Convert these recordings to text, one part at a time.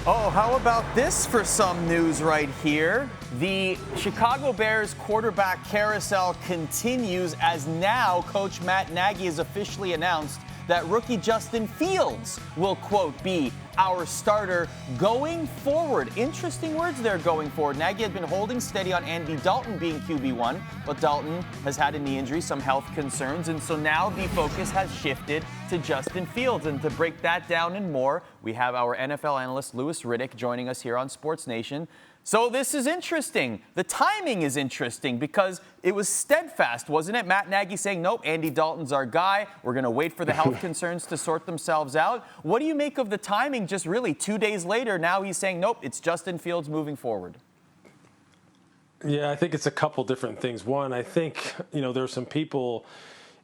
Oh, how about this for some news right here? The Chicago Bears quarterback carousel continues as now Coach Matt Nagy has officially announced that rookie Justin Fields will, quote, be our starter going forward. Interesting words there, going forward. Nagy had been holding steady on Andy Dalton being QB1, but Dalton has had a knee injury, some health concerns, and so now the focus has shifted to Justin Fields. And to break that down and more, we have our NFL analyst Louis Riddick joining us here on SportsNation. So this is interesting. The timing is interesting because it was steadfast, wasn't it? Matt Nagy saying, nope, Andy Dalton's our guy. We're going to wait for the health concerns to sort themselves out. What do you make of the timing just really 2 days later? Now he's saying, nope, it's Justin Fields moving forward. Yeah, I think it's a couple different things. One, I think, there's some people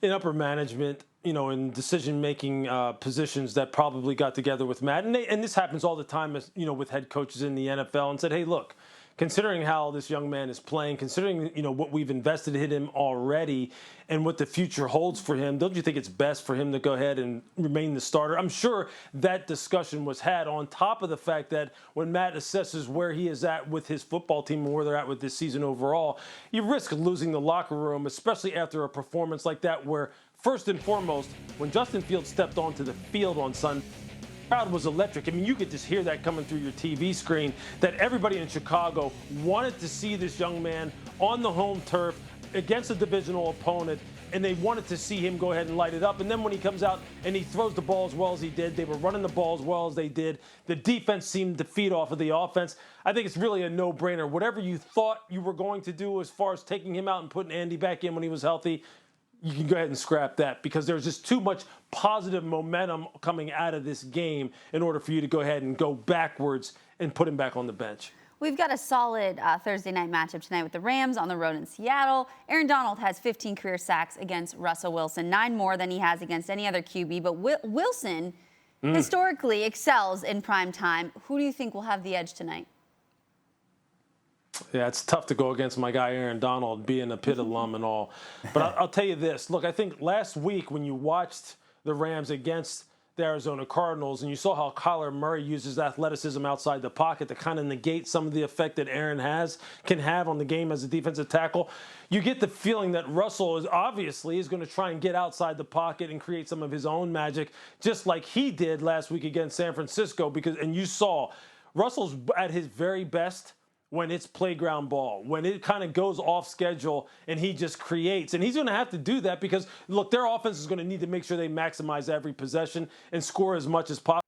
in upper management, in decision-making positions that probably got together with Matt. And this happens all the time, with head coaches in the NFL and said, hey, look, considering how this young man is playing, considering, what we've invested in him already and what the future holds for him, don't you think it's best for him to go ahead and remain the starter? I'm sure that discussion was had on top of the fact that when Matt assesses where he is at with his football team and where they're at with this season overall, you risk losing the locker room, especially after a performance like that where, first and foremost, when Justin Fields stepped onto the field on Sunday, the crowd was electric. I mean, you could just hear that coming through your TV screen, that everybody in Chicago wanted to see this young man on the home turf against a divisional opponent, and they wanted to see him go ahead and light it up. And then when he comes out and he throws the ball as well as he did, they were running the ball as well as they did. The defense seemed to feed off of the offense. I think it's really a no-brainer. Whatever you thought you were going to do as far as taking him out and putting Andy back in when he was healthy, you can go ahead and scrap that because there's just too much positive momentum coming out of this game in order for you to go ahead and go backwards and put him back on the bench. We've got a solid Thursday night matchup tonight with the Rams on the road in Seattle. Aaron Donald has 15 career sacks against Russell Wilson, 9 more than he has against any other QB. But Wilson historically excels in prime time. Who do you think will have the edge tonight? Yeah, it's tough to go against my guy Aaron Donald, being a Pitt alum and all. But I'll tell you this. Look, I think last week when you watched the Rams against the Arizona Cardinals and you saw how Kyler Murray uses athleticism outside the pocket to kind of negate some of the effect that Aaron can have on the game as a defensive tackle, you get the feeling that Russell is going to try and get outside the pocket and create some of his own magic, just like he did last week against San Francisco. And you saw Russell's at his very best when it's playground ball, when it kind of goes off schedule and he just creates. And he's going to have to do that because, look, their offense is going to need to make sure they maximize every possession and score as much as possible.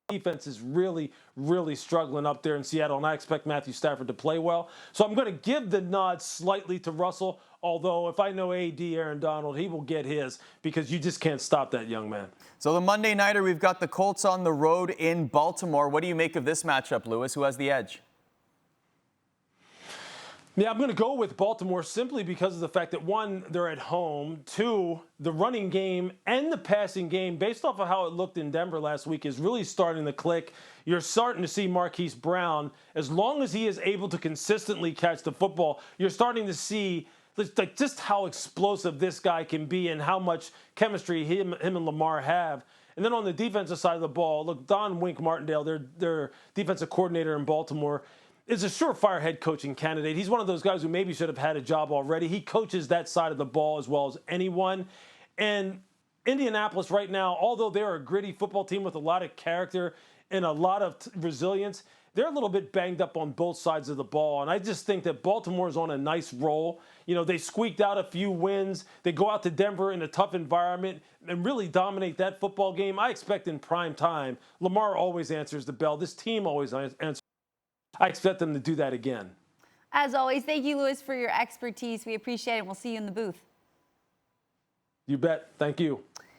Defense is really, really struggling up there in Seattle, and I expect Matthew Stafford to play well. So I'm going to give the nod slightly to Russell, although if I know AD Aaron Donald, he will get his because you just can't stop that young man. So the Monday nighter, we've got the Colts on the road in Baltimore. What do you make of this matchup, Louis? Who has the edge? Yeah, I'm going to go with Baltimore simply because of the fact that, one, they're at home. Two, the running game and the passing game, based off of how it looked in Denver last week, is really starting to click. You're starting to see Marquise Brown, as long as he is able to consistently catch the football, you're starting to see just how explosive this guy can be and how much chemistry him and Lamar have. And then on the defensive side of the ball, look, Don Wink Martindale, their defensive coordinator in Baltimore, is a surefire head coaching candidate. He's one of those guys who maybe should have had a job already. He coaches that side of the ball as well as anyone. And Indianapolis right now, although they're a gritty football team with a lot of character and a lot of resilience, they're a little bit banged up on both sides of the ball. And I just think that Baltimore's on a nice roll. They squeaked out a few wins. They go out to Denver in a tough environment and really dominate that football game. I expect in prime time, Lamar always answers the bell. This team always answers. I expect them to do that again. As always, thank you, Louis, for your expertise. We appreciate it. We'll see you in the booth. You bet. Thank you.